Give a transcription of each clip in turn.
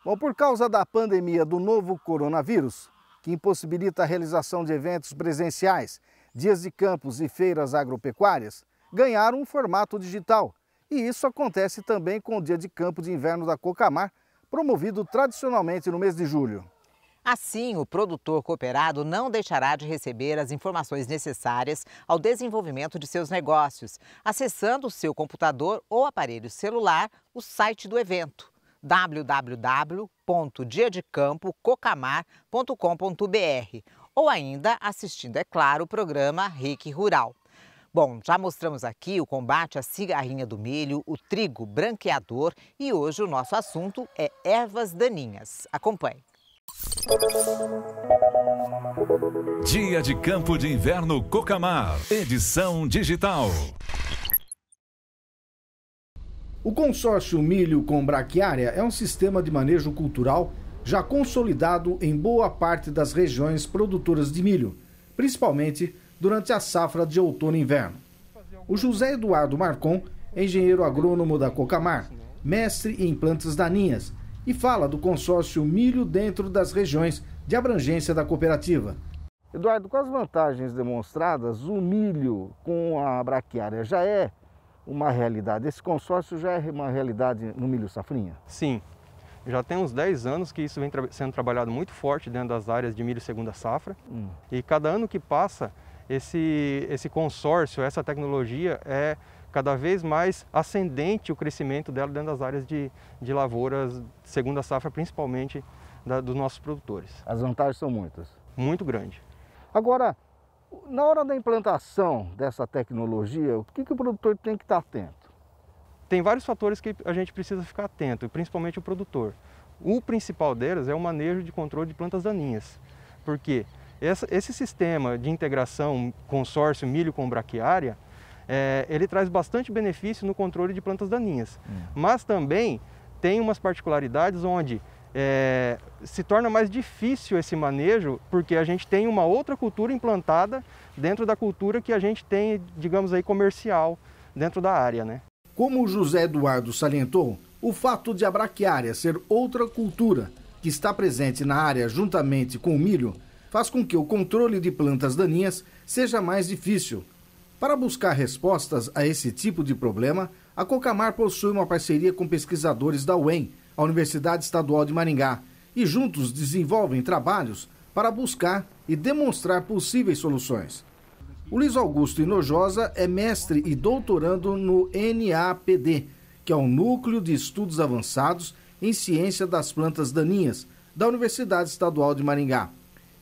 Bom, por causa da pandemia do novo coronavírus, que impossibilita a realização de eventos presenciais, dias de campos e feiras agropecuárias, ganharam um formato digital. E isso acontece também com o Dia de Campo de Inverno da Cocamar, promovido tradicionalmente no mês de julho. Assim, o produtor cooperado não deixará de receber as informações necessárias ao desenvolvimento de seus negócios, acessando o seu computador ou aparelho celular o site do evento, www.diadecampococamar.com.br, ou ainda assistindo, é claro, o programa RIC Rural. Bom, já mostramos aqui o combate à cigarrinha do milho, o trigo branqueador e hoje o nosso assunto é ervas daninhas. Acompanhe. Dia de Campo de Inverno Cocamar, edição digital. O consórcio Milho com Braquiária é um sistema de manejo cultural já consolidado em boa parte das regiões produtoras de milho, principalmente durante a safra de outono e inverno. O José Eduardo Marcon é engenheiro agrônomo da Cocamar, mestre em plantas daninhas, e fala do consórcio Milho dentro das regiões de abrangência da cooperativa. Eduardo, com as vantagens demonstradas, o milho com a braquiária já é uma realidade? Esse consórcio já é uma realidade no milho safrinha? Sim, já tem uns 10 anos que isso vem sendo trabalhado muito forte dentro das áreas de milho segunda safra. E cada ano que passa, esse consórcio, essa tecnologia é cada vez mais ascendente o crescimento dela dentro das áreas de lavouras segunda safra, principalmente dos nossos produtores. As vantagens são muitas? Muito grande. Agora, na hora da implantação dessa tecnologia, o que o produtor tem que estar atento? Tem vários fatores que a gente precisa ficar atento, principalmente o produtor. O principal deles é o manejo de controle de plantas daninhas, porque esse sistema de integração consórcio milho com braquiária, ele traz bastante benefício no controle de plantas daninhas, mas também tem umas particularidades onde se torna mais difícil esse manejo, porque a gente tem uma outra cultura implantada dentro da cultura que a gente tem, digamos aí, comercial dentro da área, né? Como o José Eduardo salientou, o fato de a braquiária ser outra cultura que está presente na área juntamente com o milho faz com que o controle de plantas daninhas seja mais difícil. Para buscar respostas a esse tipo de problema, a Cocamar possui uma parceria com pesquisadores da UEM, a Universidade Estadual de Maringá, e juntos desenvolvem trabalhos para buscar e demonstrar possíveis soluções. O Luiz Augusto Hinojosa é mestre e doutorando no NAPD, que é o Núcleo de Estudos Avançados em Ciência das Plantas Daninhas, da Universidade Estadual de Maringá,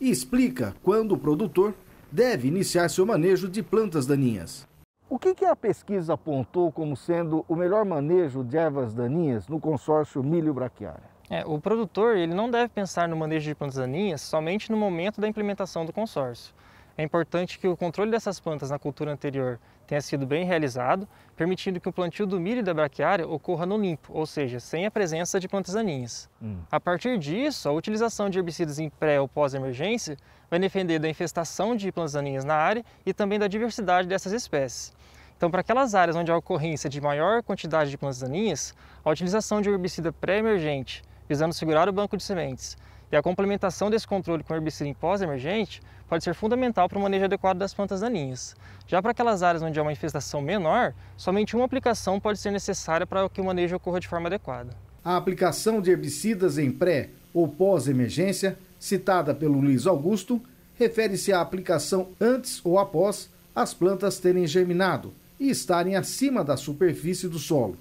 e explica quando o produtor deve iniciar seu manejo de plantas daninhas. O que a pesquisa apontou como sendo o melhor manejo de ervas daninhas no consórcio milho braquiária? O produtor ele não deve pensar no manejo de plantas daninhas somente no momento da implementação do consórcio. É importante que o controle dessas plantas na cultura anterior tenha sido bem realizado, permitindo que o plantio do milho e da braquiária ocorra no limpo, ou seja, sem a presença de plantas daninhas. A partir disso, a utilização de herbicidas em pré ou pós-emergência vai depender da infestação de plantas daninhas na área e também da diversidade dessas espécies. Então, para aquelas áreas onde há ocorrência de maior quantidade de plantas daninhas, a utilização de herbicida pré-emergente, visando segurar o banco de sementes, e a complementação desse controle com herbicida em pós-emergente pode ser fundamental para o manejo adequado das plantas daninhas. Já para aquelas áreas onde há uma infestação menor, somente uma aplicação pode ser necessária para que o manejo ocorra de forma adequada. A aplicação de herbicidas em pré ou pós-emergência, citada pelo Luiz Augusto, refere-se à aplicação antes ou após as plantas terem germinado e estarem acima da superfície do solo.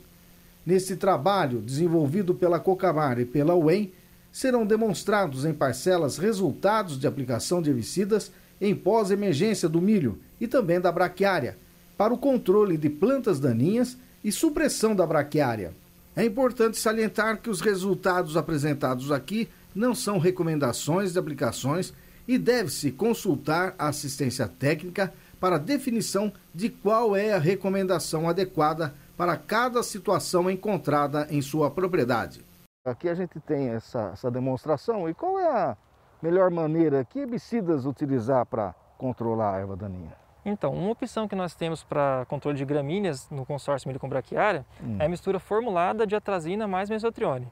Nesse trabalho, desenvolvido pela Cocamar e pela UEM, serão demonstrados em parcelas resultados de aplicação de herbicidas em pós-emergência do milho e também da braquiária, para o controle de plantas daninhas e supressão da braquiária. É importante salientar que os resultados apresentados aqui não são recomendações de aplicações e deve-se consultar a assistência técnica para definição de qual é a recomendação adequada para cada situação encontrada em sua propriedade. Aqui a gente tem essa demonstração. E qual é a melhor maneira, que herbicidas utilizar para controlar a erva daninha? Então, uma opção que nós temos para controle de gramíneas no consórcio milho com braquiária é a mistura formulada de atrazina mais mesotrione.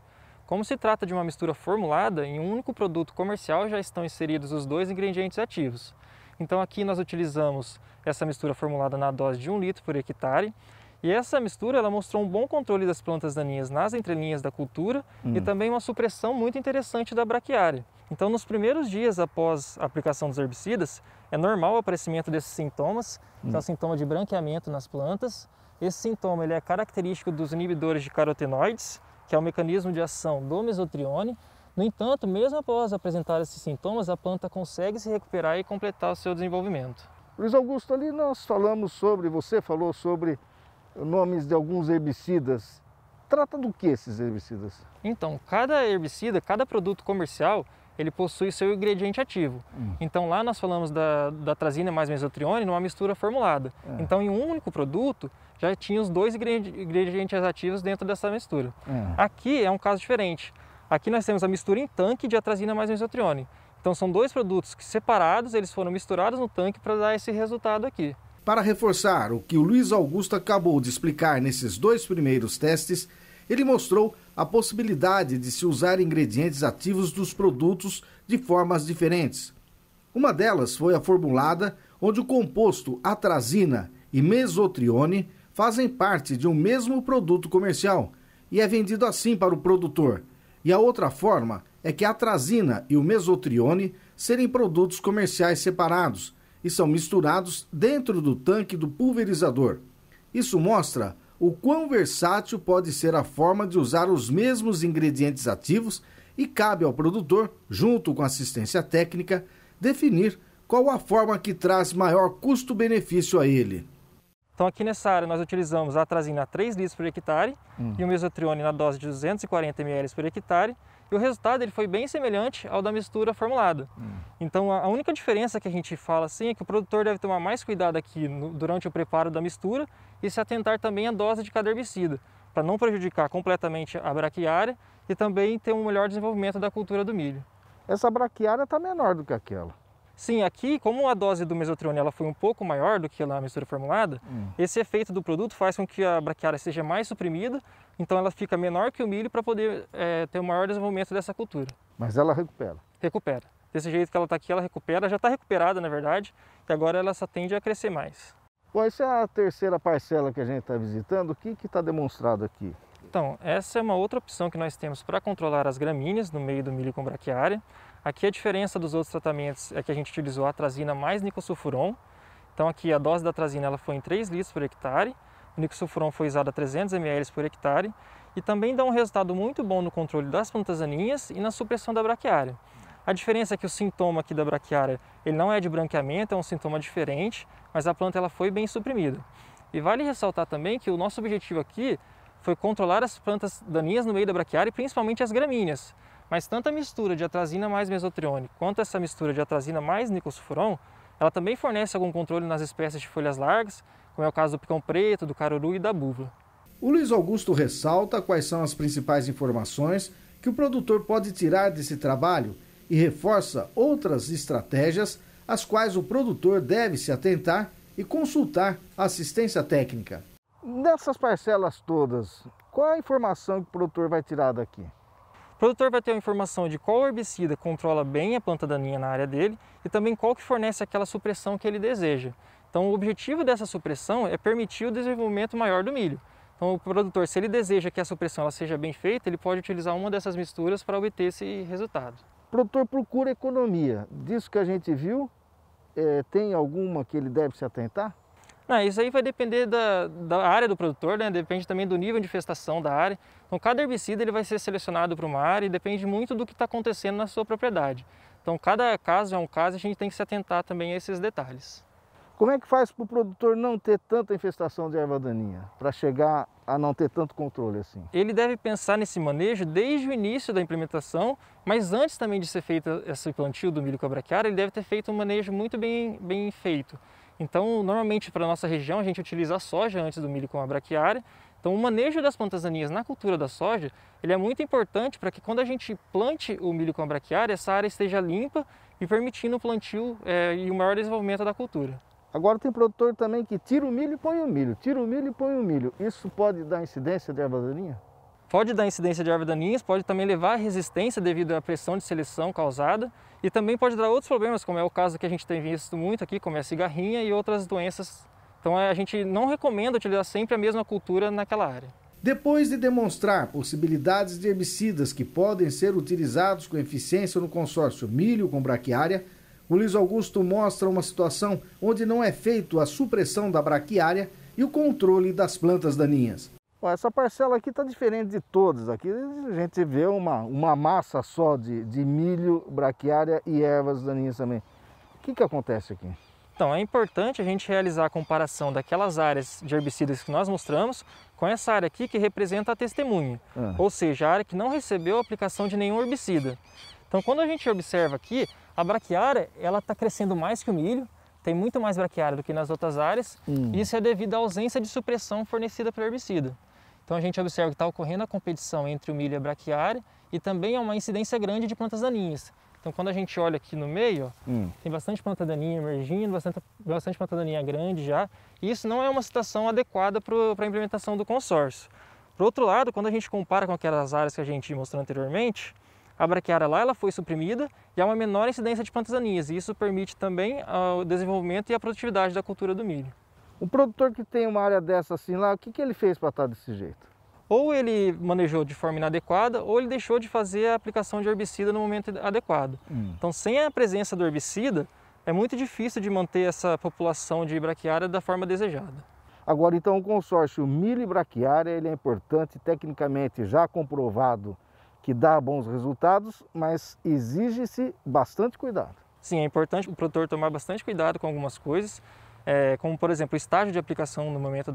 Como se trata de uma mistura formulada, em um único produto comercial já estão inseridos os 2 ingredientes ativos. Então aqui nós utilizamos essa mistura formulada na dose de 1 litro por hectare. E essa mistura ela mostrou um bom controle das plantas daninhas nas entrelinhas da cultura e também uma supressão muito interessante da braquiária. Então, nos primeiros dias após a aplicação dos herbicidas, é normal o aparecimento desses sintomas, que é o sintoma de branqueamento nas plantas. Esse sintoma ele é característico dos inibidores de carotenoides, que é o mecanismo de ação do mesotrione. No entanto, mesmo após apresentar esses sintomas, a planta consegue se recuperar e completar o seu desenvolvimento. Luiz Augusto, ali nós falamos sobre, você falou sobre nomes de alguns herbicidas. Trata do que esses herbicidas? Então, cada herbicida, cada produto comercial, ele possui seu ingrediente ativo. Então lá nós falamos da atrazina mais mesotrione numa mistura formulada. Então em um único produto já tinha os 2 ingredientes ativos dentro dessa mistura. Aqui é um caso diferente. Aqui nós temos a mistura em tanque de atrazina mais mesotrione. Então são 2 produtos que separados, eles foram misturados no tanque para dar esse resultado aqui. Para reforçar o que o Luiz Augusto acabou de explicar nesses 2 primeiros testes, ele mostrou a possibilidade de se usar ingredientes ativos dos produtos de formas diferentes. Uma delas foi a formulada, onde o composto atrazina e mesotrione fazem parte de um mesmo produto comercial e é vendido assim para o produtor. E a outra forma é que a atrazina e o mesotrione serem produtos comerciais separados e são misturados dentro do tanque do pulverizador. Isso mostra o quão versátil pode ser a forma de usar os mesmos ingredientes ativos e cabe ao produtor, junto com assistência técnica, definir qual a forma que traz maior custo-benefício a ele. Então aqui nessa área nós utilizamos a atrazina a 3 litros por hectare e o mesotrione na dose de 240 ml por hectare. E o resultado ele foi bem semelhante ao da mistura formulada. Então a única diferença que a gente fala assim é que o produtor deve tomar mais cuidado aqui durante o preparo da mistura e se atentar também à dose de cada herbicida, para não prejudicar completamente a braquiária e também ter um melhor desenvolvimento da cultura do milho. Essa braquiária está menor do que aquela. Sim, aqui, como a dose do mesotrione ela foi um pouco maior do que na mistura formulada, esse efeito do produto faz com que a braquiária seja mais suprimida, então ela fica menor que o milho para poder ter o maior desenvolvimento dessa cultura. Mas ela recupera? Recupera. Desse jeito que ela está aqui, ela recupera, já está recuperada na verdade, e agora ela só tende a crescer mais. Bom, essa é a terceira parcela que a gente está visitando, o que está demonstrado aqui? Então, essa é uma outra opção que nós temos para controlar as gramíneas no meio do milho com braquiária. Aqui a diferença dos outros tratamentos é que a gente utilizou a atrazina mais nicosulfuron. Então aqui a dose da atrazina ela foi em 3 litros por hectare, o nicosulfuron foi usado a 300 ml por hectare e também dá um resultado muito bom no controle das plantas daninhas e na supressão da braquiária. A diferença é que o sintoma aqui da braquiária ele não é de branqueamento, é um sintoma diferente, mas a planta ela foi bem suprimida. E vale ressaltar também que o nosso objetivo aqui foi controlar as plantas daninhas no meio da braquiária e principalmente as gramíneas. Mas tanto a mistura de atrazina mais mesotrione quanto essa mistura de atrazina mais nicosulfuron, ela também fornece algum controle nas espécies de folhas largas, como é o caso do picão preto, do caruru e da búvula. O Luiz Augusto ressalta quais são as principais informações que o produtor pode tirar desse trabalho e reforça outras estratégias às quais o produtor deve se atentar e consultar a assistência técnica. Nessas parcelas todas, qual a informação que o produtor vai tirar daqui? O produtor vai ter a informação de qual herbicida controla bem a planta daninha na área dele e também qual que fornece aquela supressão que ele deseja. Então o objetivo dessa supressão é permitir o desenvolvimento maior do milho. Então o produtor, se ele deseja que a supressão ela seja bem feita, ele pode utilizar uma dessas misturas para obter esse resultado. O produtor procura economia. Disso que a gente viu, tem alguma que ele deve se atentar? Não, isso aí vai depender da área do produtor, né? Depende também do nível de infestação da área. Então cada herbicida ele vai ser selecionado para uma área e depende muito do que está acontecendo na sua propriedade. Então cada caso é um caso e a gente tem que se atentar também a esses detalhes. Como é que faz para o produtor não ter tanta infestação de erva daninha, para chegar a não ter tanto controle assim? Ele deve pensar nesse manejo desde o início da implementação, mas antes também de ser feito esse plantio do milho com a braquiária, ele deve ter feito um manejo muito bem feito. Então, normalmente para a nossa região, a gente utiliza a soja antes do milho com a braquiária. Então, o manejo das plantas daninhas na cultura da soja, ele é muito importante para que quando a gente plante o milho com a braquiária, essa área esteja limpa e permitindo o plantio e o maior desenvolvimento da cultura. Agora tem produtor também que tira o milho e põe o milho, tira o milho e põe o milho. Isso pode dar incidência de erva daninha? pode dar incidência de ervas daninhas, pode também levar à resistência devido à pressão de seleção causada e também pode dar outros problemas, como é o caso que a gente tem visto muito aqui, como é a cigarrinha e outras doenças. Então a gente não recomenda utilizar sempre a mesma cultura naquela área. Depois de demonstrar possibilidades de herbicidas que podem ser utilizados com eficiência no consórcio milho com braquiária, o Luiz Augusto mostra uma situação onde não é feito a supressão da braquiária e o controle das plantas daninhas. Essa parcela aqui está diferente de todas. Aqui a gente vê uma massa só de milho, braquiária e ervas daninhas também. O que acontece aqui? Então, é importante a gente realizar a comparação daquelas áreas de herbicidas que nós mostramos com essa área aqui que representa a testemunha, ou seja, a área que não recebeu a aplicação de nenhum herbicida. Então, quando a gente observa aqui, a braquiária está crescendo mais que o milho, tem muito mais braquiária do que nas outras áreas, e isso é devido à ausência de supressão fornecida pelo herbicida. Então, a gente observa que está ocorrendo a competição entre o milho e a braquiária e também há uma incidência grande de plantas daninhas. Então, quando a gente olha aqui no meio, tem bastante planta daninha emergindo, bastante planta daninha grande já. E isso não é uma situação adequada para a implementação do consórcio. Por outro lado, quando a gente compara com aquelas áreas que a gente mostrou anteriormente, a braquiária lá ela foi suprimida e há uma menor incidência de plantas daninhas. E isso permite também o desenvolvimento e a produtividade da cultura do milho. O produtor que tem uma área dessa assim lá, o que ele fez para estar desse jeito? Ou ele manejou de forma inadequada, ou ele deixou de fazer a aplicação de herbicida no momento adequado. Então, sem a presença do herbicida, é muito difícil de manter essa população de braquiária da forma desejada. Agora, então, o consórcio milho e braquiária ele é importante, tecnicamente já comprovado que dá bons resultados, mas exige-se bastante cuidado. Sim, é importante o produtor tomar bastante cuidado com algumas coisas, como por exemplo o estágio de aplicação no momento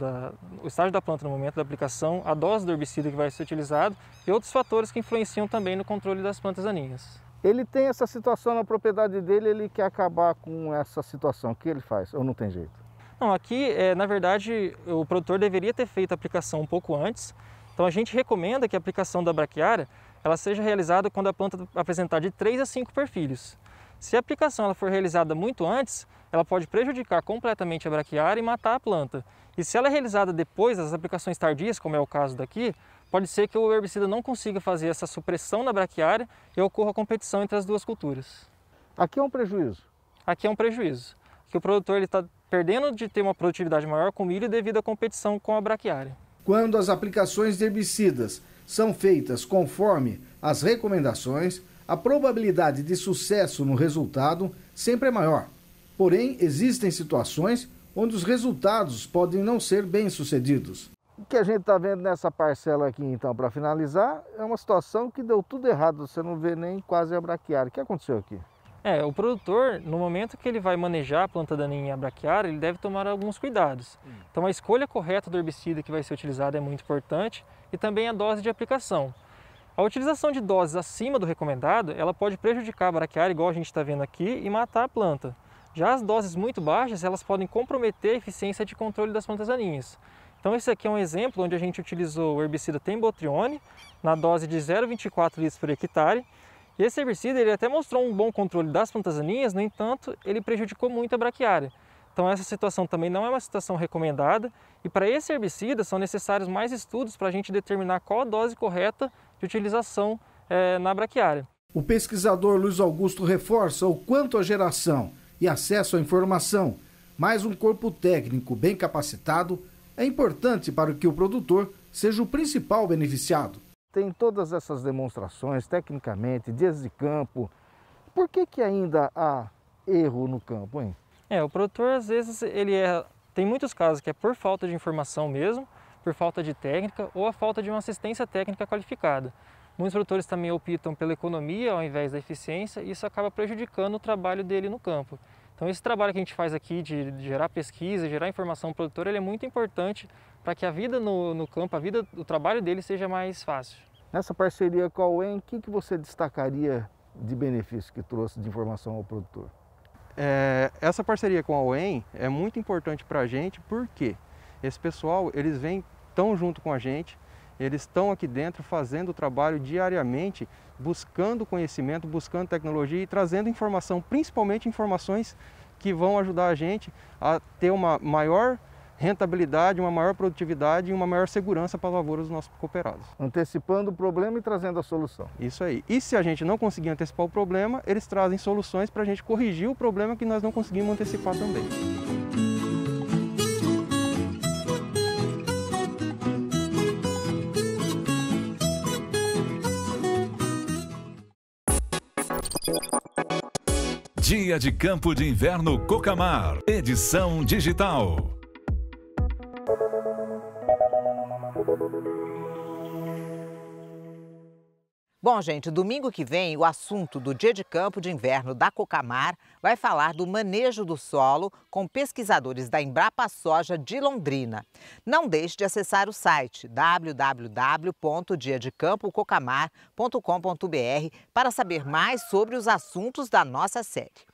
o estágio da planta no momento da aplicação, a dose do herbicida que vai ser utilizado e outros fatores que influenciam também no controle das plantas daninhas. Ele tem essa situação na propriedade dele, ele quer acabar com essa situação, o que ele faz? Ou não tem jeito? Não, aqui na verdade o produtor deveria ter feito a aplicação um pouco antes, então a gente recomenda que a aplicação da braquiária ela seja realizada quando a planta apresentar de 3 a 5 perfilhos. Se a aplicação ela for realizada muito antes, ela pode prejudicar completamente a braquiária e matar a planta. E se ela é realizada depois das aplicações tardias, como é o caso daqui, pode ser que o herbicida não consiga fazer essa supressão na braquiária e ocorra a competição entre as duas culturas. Aqui é um prejuízo? Aqui é um prejuízo. Que o produtor está perdendo de ter uma produtividade maior com o milho devido à competição com a braquiária. Quando as aplicações de herbicidas são feitas conforme as recomendações, a probabilidade de sucesso no resultado sempre é maior. Porém, existem situações onde os resultados podem não ser bem-sucedidos. O que a gente está vendo nessa parcela aqui, então, para finalizar, é uma situação que deu tudo errado, você não vê nem quase a braquiária. O que aconteceu aqui? O produtor, no momento que ele vai manejar a planta daninha e a braquiária, ele deve tomar alguns cuidados. Então, a escolha correta do herbicida que vai ser utilizado é muito importante e também a dose de aplicação. A utilização de doses acima do recomendado, ela pode prejudicar a braquiária, igual a gente está vendo aqui, e matar a planta. Já as doses muito baixas, elas podem comprometer a eficiência de controle das plantas daninhas. Então esse aqui é um exemplo onde a gente utilizou o herbicida Tembotrione na dose de 0,24 litros por hectare. E esse herbicida ele até mostrou um bom controle das plantas daninhas, no entanto, ele prejudicou muito a braquiária. Então essa situação também não é uma situação recomendada e para esse herbicida são necessários mais estudos para a gente determinar qual a dose correta de utilização na braquiária. O pesquisador Luiz Augusto reforça o quanto a geração e acesso à informação, mais um corpo técnico bem capacitado, é importante para que o produtor seja o principal beneficiado. Tem todas essas demonstrações, tecnicamente, dias de campo. Por que ainda há erro no campo, hein? O produtor, às vezes, tem muitos casos que é por falta de informação mesmo, por falta de técnica ou a falta de uma assistência técnica qualificada. Muitos produtores também optam pela economia ao invés da eficiência e isso acaba prejudicando o trabalho dele no campo. Então esse trabalho que a gente faz aqui de gerar pesquisa, gerar informação ao produtor, ele é muito importante para que a vida no campo, o trabalho dele seja mais fácil. Nessa parceria com a UEM, o que você destacaria de benefício que trouxe de informação ao produtor? Essa parceria com a UEM é muito importante para a gente porque esse pessoal, eles estão junto com a gente, eles estão aqui dentro fazendo o trabalho diariamente, buscando conhecimento, buscando tecnologia e trazendo informação, principalmente informações que vão ajudar a gente a ter uma maior rentabilidade, uma maior produtividade e uma maior segurança para a lavoura dos nossos cooperados. Antecipando o problema e trazendo a solução. Isso aí. E se a gente não conseguir antecipar o problema, eles trazem soluções para a gente corrigir o problema que nós não conseguimos antecipar também. Dia de Campo de Inverno Cocamar, edição digital. Bom, gente, domingo que vem, o assunto do Dia de Campo de Inverno da Cocamar vai falar do manejo do solo com pesquisadores da Embrapa Soja de Londrina. Não deixe de acessar o site www.diadecampococamar.com.br para saber mais sobre os assuntos da nossa série.